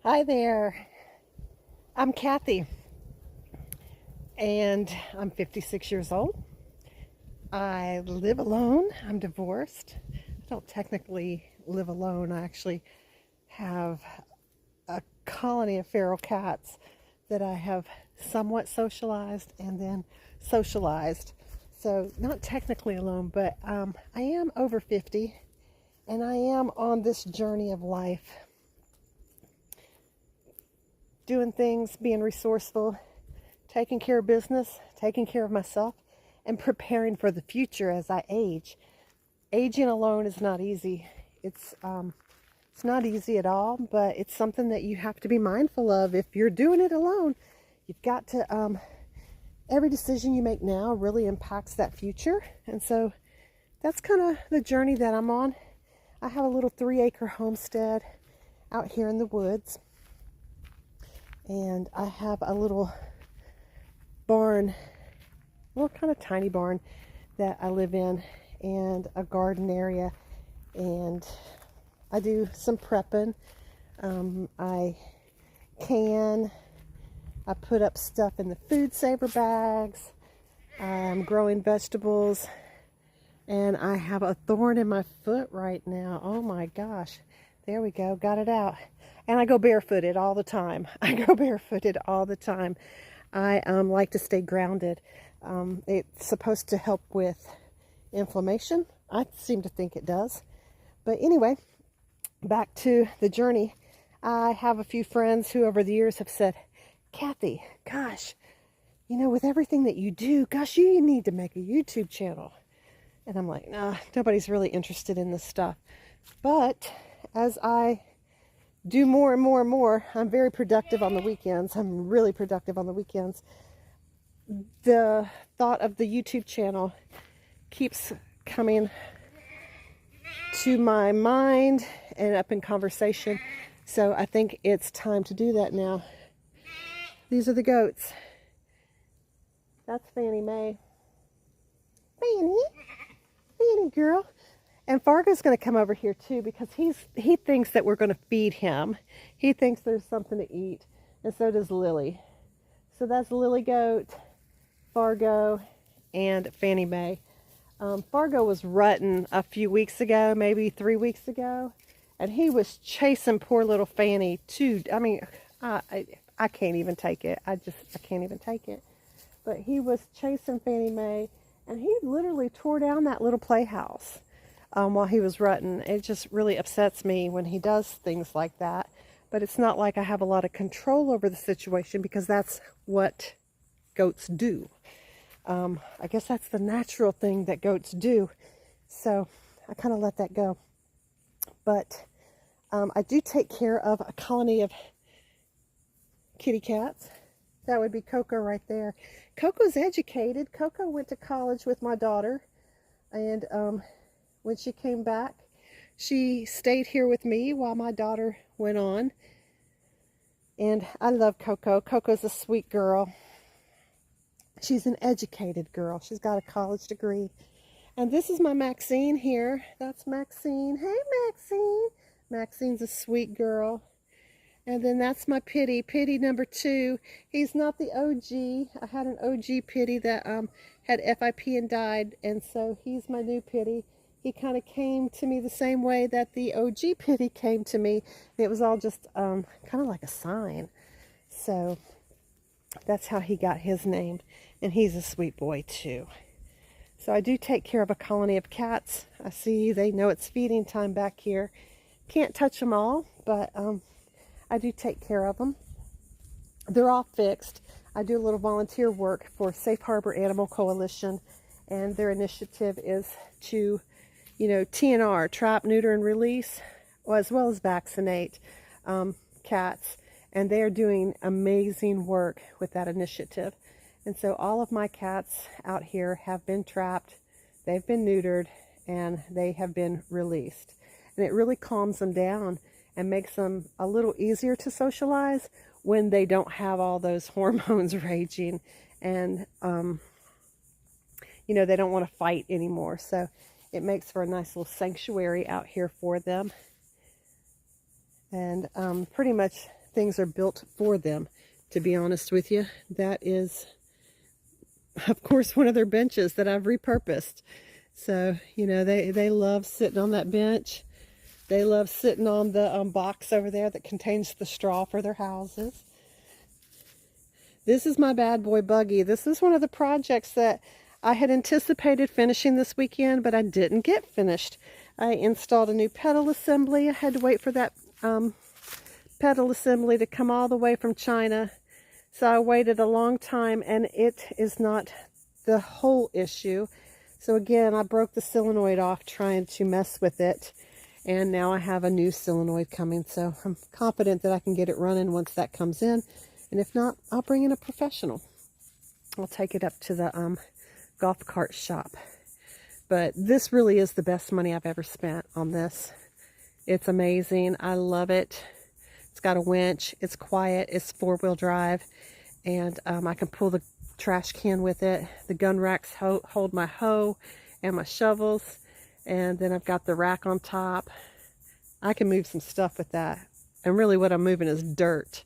Hi there. I'm Kathy, and I'm 56 years old. I live alone. I'm divorced. I don't technically live alone. I actually have a colony of feral cats that I have somewhat socialized and then socialized. So, not technically alone, but I am over 50 and I am on this journey of life, doing things, being resourceful, taking care of business, taking care of myself, and preparing for the future as I age. Aging alone is not easy. It's not easy at all, but it's something that you have to be mindful of. If you're doing it alone, you've got to. Every decision you make now really impacts that future, and so that's kind of the journey that I'm on. I have a little 3-acre homestead out here in the woods, and I have a little barn, well, kind of tiny barn that I live in, and a garden area, and I do some prepping. I put up stuff in the food saver bags. I'm growing vegetables, and I have a thorn in my foot right now. Oh my gosh. There we go. Got it out. And I go barefooted all the time. I go barefooted all the time. I like to stay grounded. It's supposed to help with inflammation. I seem to think it does. But anyway, back to the journey. I have a few friends who over the years have said, Kathy, gosh, with everything that you do, gosh, you need to make a YouTube channel. And I'm like, nah, nobody's really interested in this stuff. But as I do more and more and more, I'm very productive on the weekends. I'm really productive on the weekends. The thought of the YouTube channel keeps coming to my mind and up in conversation. So I think it's time to do that now. These are the goats. That's Fannie Mae. Fannie girl. And Fargo's going to come over here too because he thinks that we're going to feed him. He thinks there's something to eat. And so does Lily. So that's Lily Goat, Fargo, and Fannie Mae. Fargo was rutting a few weeks ago, maybe 3 weeks ago. And he was chasing poor little Fannie too. I mean, I can't even take it. I can't even take it. But he was chasing Fannie Mae, and he literally tore down that little playhouse while he was rutting. It just really upsets me when he does things like that. But it's not like I have a lot of control over the situation because that's what goats do. I guess that's the natural thing that goats do. So I kind of let that go. But I do take care of a colony of kitty cats. That would be Coco right there. Coco's educated. Coco went to college with my daughter. And when she came back, she stayed here with me while my daughter went on. And I love Coco. Coco's a sweet girl. She's an educated girl. She's got a college degree. And this is my Maxine here. That's Maxine. Hey, Maxine. Maxine's a sweet girl. And then that's my Pitty. Pitty number 2. He's not the OG. I had an OG Pitty that had FIP and died. And so he's my new Pitty. He kind of came to me the same way that the OG Pitty came to me. It was all just kind of like a sign. So that's how he got his name. And he's a sweet boy too. So I do take care of a colony of cats. I see they know it's feeding time back here. Can't touch them all, but I do take care of them. They're all fixed. I do a little volunteer work for Safe Harbor Animal Coalition, and their initiative is to, TNR, trap, neuter, and release, as well as vaccinate cats. And they are doing amazing work with that initiative. And so all of my cats out here have been trapped, they've been neutered, and they have been released. And it really calms them down and makes them a little easier to socialize when they don't have all those hormones raging and, they don't want to fight anymore. So it makes for a nice little sanctuary out here for them. And pretty much things are built for them, to be honest with you. That is, of course, one of their benches that I've repurposed. So, you know, they love sitting on that bench. They love sitting on the box over there that contains the straw for their houses. This is my bad boy buggy. This is one of the projects that I had anticipated finishing this weekend, but I didn't get finished. I installed a new pedal assembly. I had to wait for that pedal assembly to come all the way from China. So I waited a long time, and it is not the whole issue. So again, I broke the solenoid off trying to mess with it. And now I have a new solenoid coming. So I'm confident that I can get it running once that comes in. And if not, I'll bring in a professional. I'll take it up to the golf cart shop. But this really is the best money I've ever spent on this. It's amazing. I love it. It's got a winch. It's quiet. It's 4-wheel drive. And I can pull the trash can with it. The gun racks hold my hoe and my shovels. And then I've got the rack on top. I can move some stuff with that. And really what I'm moving is dirt.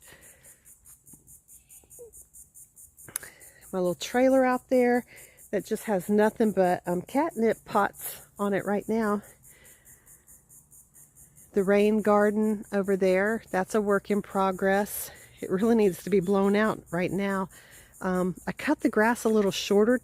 My little trailer out there that just has nothing but catnip pots on it right now. The rain garden over there, that's a work in progress. It really needs to be blown out right now. I cut the grass a little shorter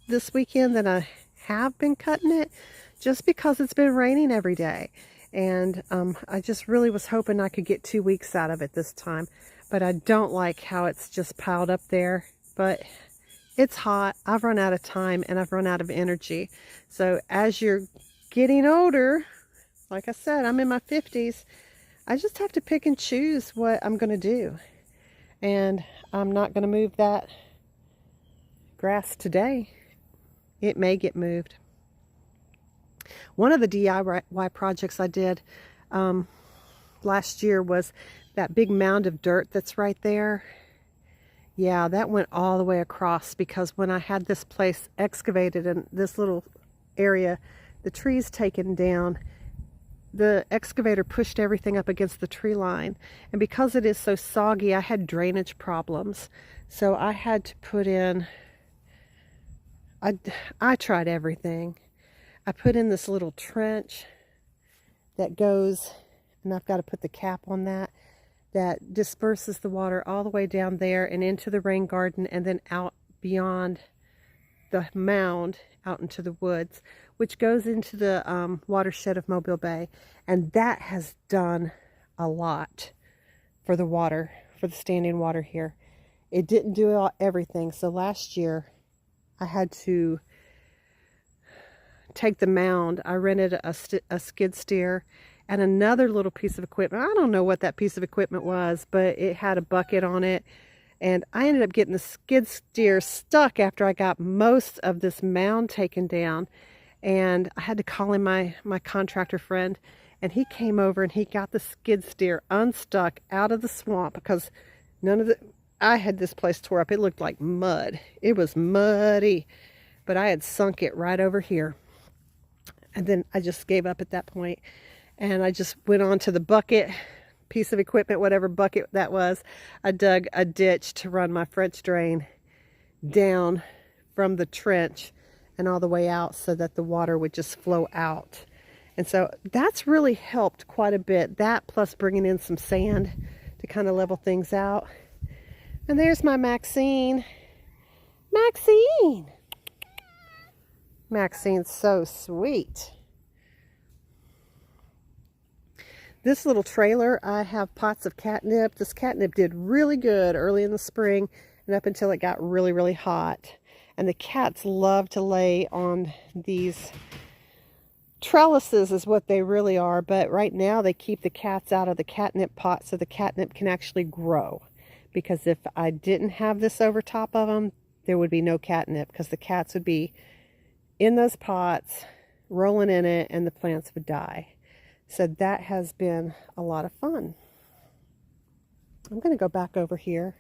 this weekend than I have been cutting it, just because it's been raining every day. And I just really was hoping I could get 2 weeks out of it this time. But I don't like how it's just piled up there. But it's hot. I've run out of time and I've run out of energy. So as you're getting older, like I said, I'm in my 50s, I just have to pick and choose what I'm going to do. And I'm not going to move that grass today. It may get moved. One of the DIY projects I did last year was that big mound of dirt that's right there. Yeah, that went all the way across, because when I had this place excavated and this little area, the trees taken down, the excavator pushed everything up against the tree line. And because it is so soggy, I had drainage problems. So I had to put in, I tried everything. I put in this little trench that goes, and I've got to put the cap on that disperses the water all the way down there and into the rain garden, and then out beyond the mound out into the woods, which goes into the watershed of Mobile Bay. And that has done a lot for the water, for the standing water here. It didn't do everything. So last year I had to take the mound. I rented a skid steer and another little piece of equipment. I don't know what that piece of equipment was, but it had a bucket on it. And I ended up getting the skid steer stuck after I got most of this mound taken down. And I had to call in my contractor friend, and he came over and he got the skid steer unstuck out of the swamp, because I had this place tore up. It looked like mud. It was muddy, but I had sunk it right over here. And then I just gave up at that point. And I just went on to the bucket, piece of equipment, whatever bucket that was. I dug a ditch to run my French drain down from the trench and all the way out, so that the water would just flow out. And so that's really helped quite a bit. That plus bringing in some sand to kind of level things out. And there's my Maxine. Maxine! Maxine's so sweet. This little trailer, I have pots of catnip. This catnip did really good early in the spring and up until it got really, really hot. And the cats love to lay on these trellises, is what they really are. But right now they keep the cats out of the catnip pot so the catnip can actually grow. Because if I didn't have this over top of them, there would be no catnip, because the cats would be in those pots, rolling in it, and the plants would die. So that has been a lot of fun. I'm going to go back over here.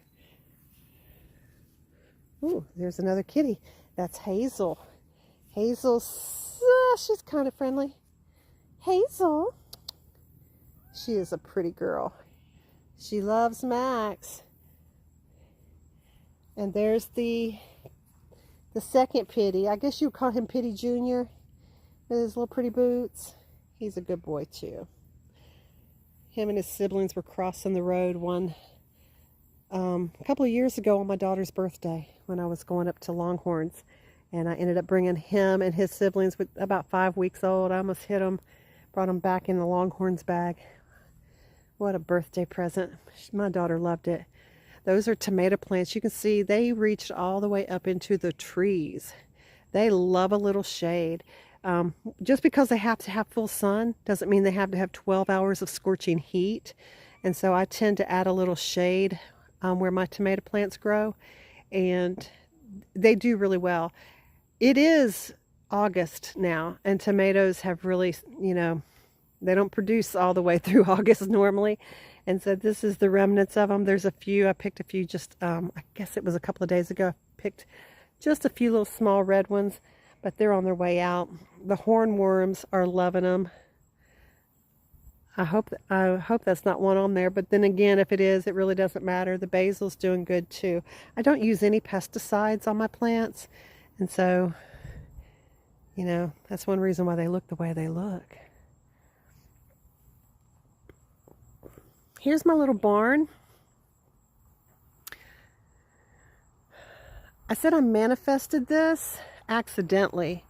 Ooh, there's another kitty. That's Hazel. Hazel, she's kind of friendly. Hazel. She is a pretty girl. She loves Max. And there's the second Pitty. I guess you would call him Pitty Jr. with his little pretty boots. He's a good boy too. Him and his siblings were crossing the road a couple of years ago on my daughter's birthday when I was going up to Longhorns. And I ended up bringing him and his siblings with about 5 weeks old. I almost hit them, brought them back in the Longhorns bag. What a birthday present. My daughter loved it. Those are tomato plants. You can see they reached all the way up into the trees. They love a little shade. Just because they have to have full sun doesn't mean they have to have 12 hours of scorching heat. And so I tend to add a little shade where my tomato plants grow, and they do really well. It is August now, and tomatoes have really, you know, they don't produce all the way through August normally. And so this is the remnants of them. There's a few. I picked a few just, I guess it was a couple of days ago. I picked just a few little small red ones, but they're on their way out. The hornworms are loving them. I hope that's not one on there, but then again, if it is, it really doesn't matter. The basil's doing good too. I don't use any pesticides on my plants, and so, you know, that's one reason why they look the way they look. Here's my little barn. I said I manifested this accidentally.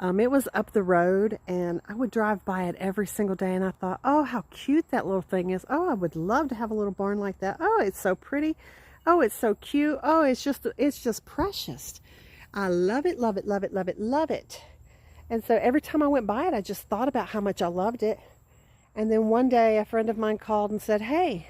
It was up the road, and I would drive by it every single day, and I thought, oh, how cute that little thing is. Oh, I would love to have a little barn like that. Oh, it's so pretty. Oh, it's so cute. Oh, it's just precious. I love it, love it, love it, love it, love it. And so every time I went by it, I just thought about how much I loved it. And then one day, a friend of mine called and said, hey,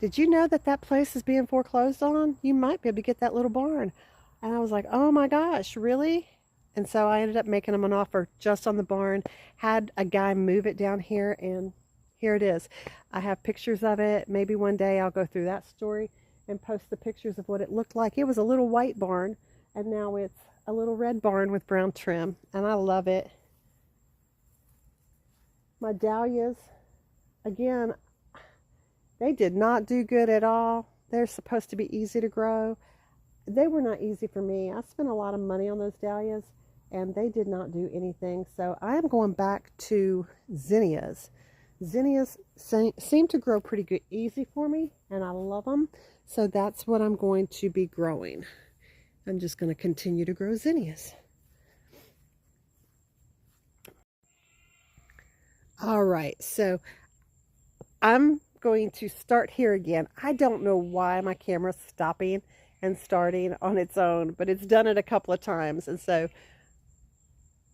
did you know that that place is being foreclosed on? You might be able to get that little barn. And I was like, oh my gosh, really? And so I ended up making them an offer just on the barn, had a guy move it down here, and here it is. I have pictures of it. Maybe one day I'll go through that story and post the pictures of what it looked like. It was a little white barn, and now it's a little red barn with brown trim, and I love it. My dahlias, again, they did not do good at all. They're supposed to be easy to grow. They were not easy for me. I spent a lot of money on those dahlias, and they did not do anything. So I am going back to zinnias. Zinnias seem to grow pretty good, easy for me, and I love them. So that's what I'm going to be growing. I'm just going to continue to grow zinnias. All right, so I'm going to start here again. I don't know why my camera's stopping and starting on its own, but it's done it a couple of times, and so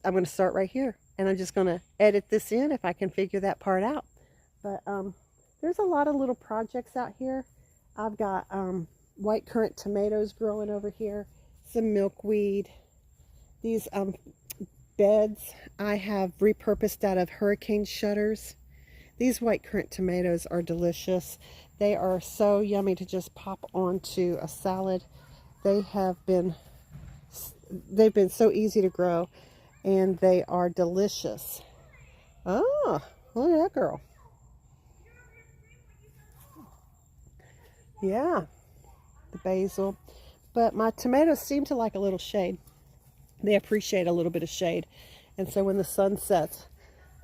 I'm going to start right here, and I'm just going to edit this in if I can figure that part out. But there's a lot of little projects out here. I've got white currant tomatoes growing over here, some milkweed. These beds I have repurposed out of hurricane shutters. These white currant tomatoes are delicious. They are so yummy to just pop onto a salad. They've been so easy to grow, and they are delicious. Oh, look at that girl. Yeah, the basil. But my tomatoes seem to like a little shade. They appreciate a little bit of shade. And so when the sun sets,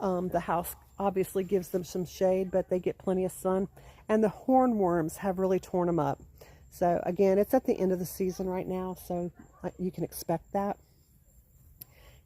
the house obviously gives them some shade, but they get plenty of sun. And the hornworms have really torn them up. So again, it's at the end of the season right now, so you can expect that.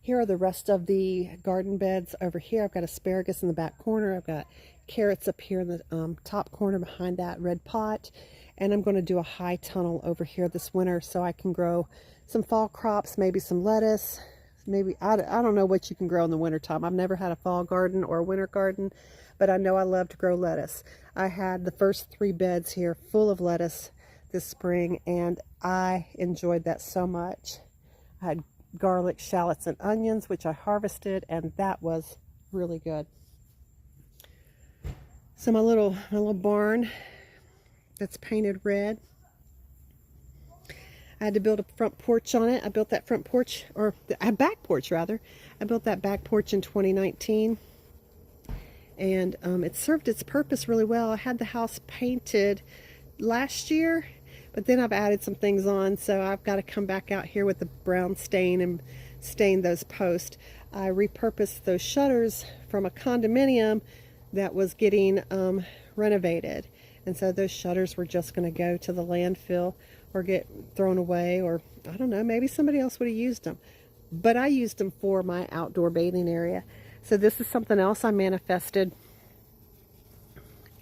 Here are the rest of the garden beds over here. I've got asparagus in the back corner. I've got carrots up here in the top corner behind that red pot. And I'm going to do a high tunnel over here this winter so I can grow some fall crops, maybe some lettuce. Maybe, I don't know what you can grow in the wintertime. I've never had a fall garden or a winter garden, but I know I love to grow lettuce. I had the first 3 beds here full of lettuce this spring, and I enjoyed that so much. I had garlic, shallots, and onions, which I harvested, and that was really good. So my little barn that's painted red. I had to build a front porch on it. I built that front porch, or a back porch rather. I built that back porch in 2019. and it served its purpose really well. I had the house painted last year, but then I've added some things on, so I've got to come back out here with the brown stain and stain those posts. I repurposed those shutters from a condominium that was getting renovated, and so those shutters were just going to go to the landfill or get thrown away, or I don't know, maybe somebody else would have used them, but I used them for my outdoor bathing area. So this is something else I manifested.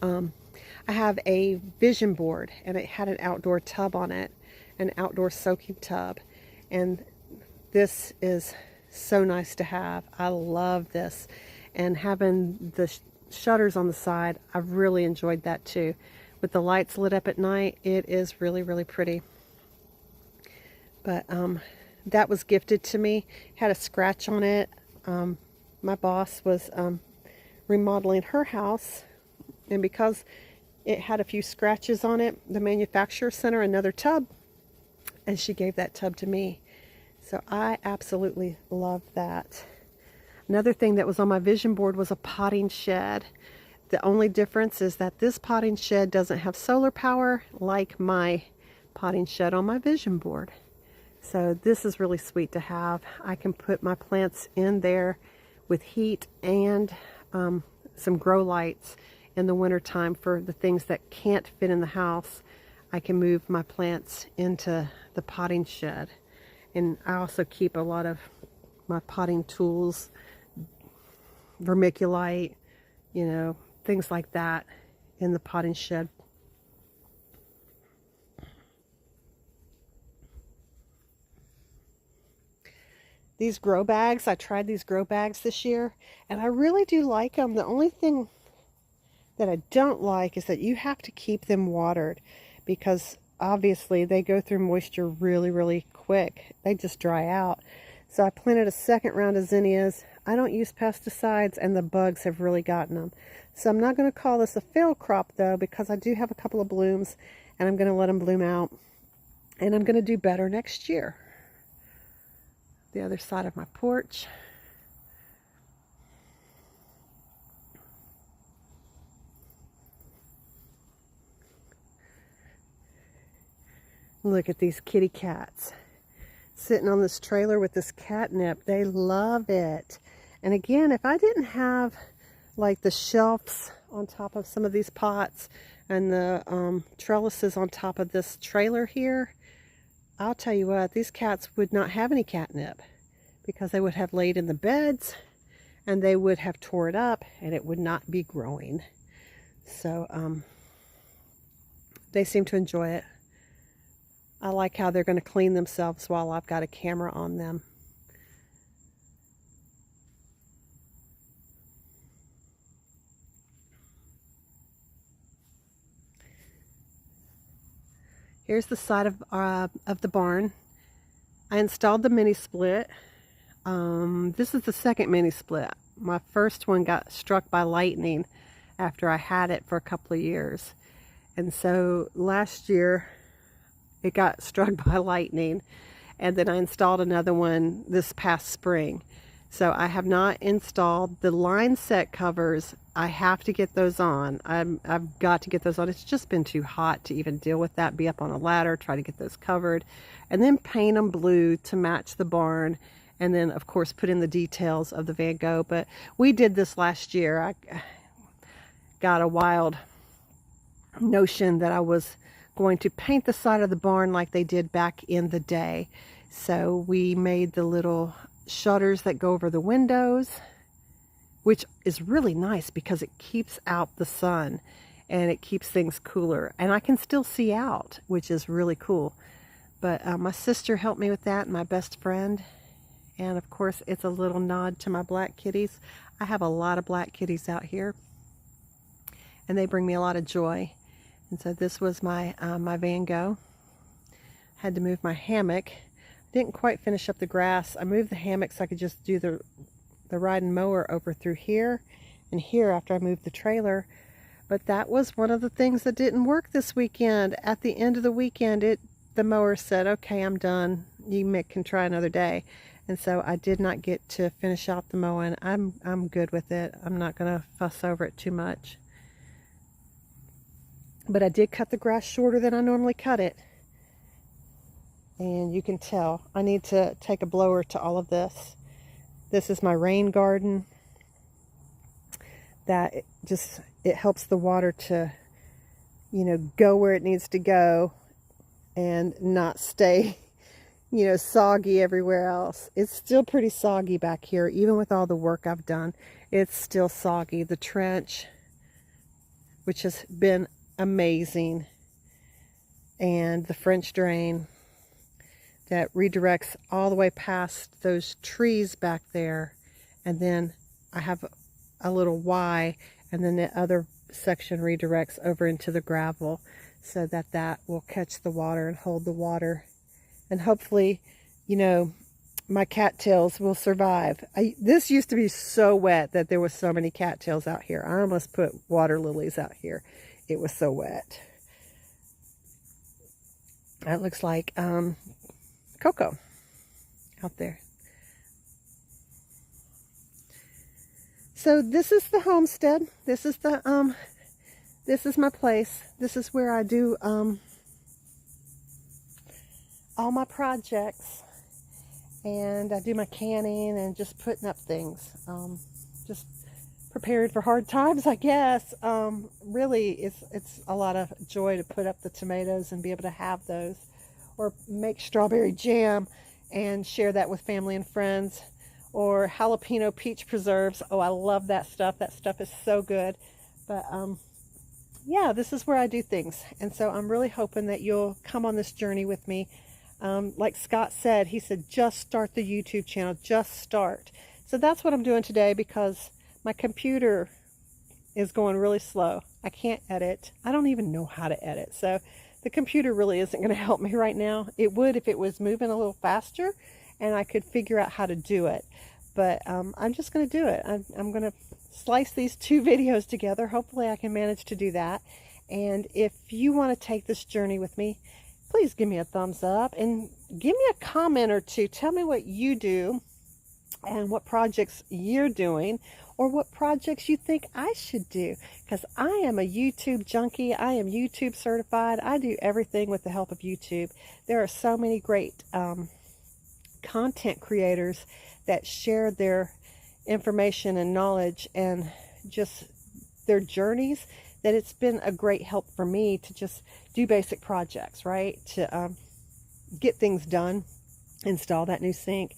I have a vision board, and it had an outdoor tub on it, an outdoor soaking tub, and this is so nice to have. I love this, and having the shutters on the side, I've really enjoyed that too. With the lights lit up at night, it is really, really pretty. But that was gifted to me. It had a scratch on it. My boss was remodeling her house, and because it had a few scratches on it, the manufacturer sent her another tub, and she gave that tub to me. So I absolutely love that. Another thing that was on my vision board was a potting shed. The only difference is that this potting shed doesn't have solar power like my potting shed on my vision board. So this is really sweet to have. I can put my plants in there with heat and some grow lights in the wintertime for the things that can't fit in the house. I can move my plants into the potting shed. And I also keep a lot of my potting tools, vermiculite, you know, things like that in the potting shed. These grow bags, I tried these grow bags this year, and I really do like them. The only thing that I don't like is that you have to keep them watered, because obviously they go through moisture really, really quick. They just dry out. So I planted a second round of zinnias. I don't use pesticides, and the bugs have really gotten them. So I'm not going to call this a failed crop though, because I do have a couple of blooms, and I'm going to let them bloom out, and I'm going to do better next year. The other side of my porch. Look at these kitty cats sitting on this trailer with this catnip. They love it. And again, if I didn't have like the shelves on top of some of these pots and the trellises on top of this trailer here, I'll tell you what, these cats would not have any catnip, because they would have laid in the beds and they would have tore it up and it would not be growing. So they seem to enjoy it. I like how they're going to clean themselves while I've got a camera on them. Here's the side of the barn. I installed the mini split. This is the second mini split. My first one got struck by lightning after I had it for a couple of years. And so last year it got struck by lightning, and then I installed another one this past spring. So I have not installed the line set covers. I have to get those on. I've got to get those on. It's just been too hot to even deal with that, be up on a ladder, try to get those covered, and then paint them blue to match the barn, and then of course put in the details of the Van Gogh. But we did this last year. I got a wild notion that I was going to paint the side of the barn like they did back in the day. So we made the little shutters that go over the windows, which is really nice because it keeps out the sun and it keeps things cooler, and I can still see out, which is really cool. But my sister helped me with that, and my best friend, and of course it's a little nod to my black kitties. I have a lot of black kitties out here, and they bring me a lot of joy. And so this was my my Van Gogh. Had to move my hammock. Didn't quite finish up the grass. I moved the hammock so I could just do the ride and mower over through here and here after I moved the trailer. But that was one of the things that didn't work this weekend. At the end of the weekend, the mower said, okay, I'm done. You can try another day. And so I did not get to finish out the mowing. I'm good with it. I'm not going to fuss over it too much. But I did cut the grass shorter than I normally cut it. And you can tell I need to take a blower to all of this. This is my rain garden. That it helps the water to, you know, go where it needs to go and not stay, you know, soggy everywhere else. It's still pretty soggy back here, even with all the work I've done. It's still soggy. The trench, which has been amazing, and the French drain that redirects all the way past those trees back there, and then I have a little Y, and then the other section redirects over into the gravel so that that will catch the water and hold the water. And hopefully, you know, my cattails will survive. This used to be so wet that there was so many cattails out here. I almost put water lilies out here. It was so wet. That looks like cocoa out there. So this is the homestead. This is the this is my place. This is where I do all my projects, and I do my canning and just putting up things. Just prepared for hard times, I guess. Really, it's a lot of joy to put up the tomatoes and be able to have those, or make strawberry jam and share that with family and friends, or jalapeno peach preserves. Oh, I love that stuff. That stuff is so good. But yeah, this is where I do things, and so I'm really hoping that you'll come on this journey with me. Like Scott said, he said, just start the YouTube channel, just start. So that's what I'm doing today, because my computer is going really slow. I can't edit. I don't even know how to edit. So the computer really isn't going to help me right now. It would if it was moving a little faster and I could figure out how to do it. But I'm just going to do it. I'm going to slice these two videos together. Hopefully I can manage to do that. And if you want to take this journey with me, please give me a thumbs up and give me a comment or two. Tell me what you do and what projects you're doing, or what projects you think I should do, because I am a YouTube junkie. I am YouTube certified. I do everything with the help of YouTube. There are so many great content creators that share their information and knowledge and just their journeys, that it's been a great help for me to just do basic projects, right? To get things done, install that new sink,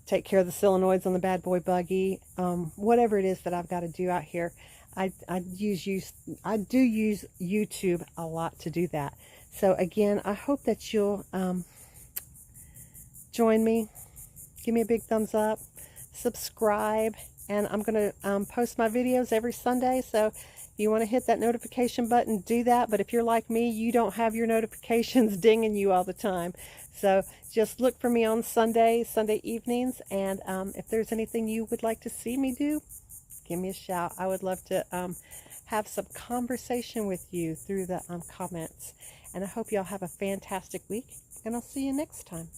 take care of the solenoids on the bad boy buggy, whatever it is that I've got to do out here. I do use YouTube a lot to do that. So again, I hope that you'll join me. Give me a big thumbs up, subscribe, and I'm going to post my videos every Sunday. So if you want to hit that notification button, do that. But if you're like me, you don't have your notifications dinging you all the time. So just look for me on Sunday evenings. And if there's anything you would like to see me do, give me a shout. I would love to have some conversation with you through the comments. And I hope y'all have a fantastic week. And I'll see you next time.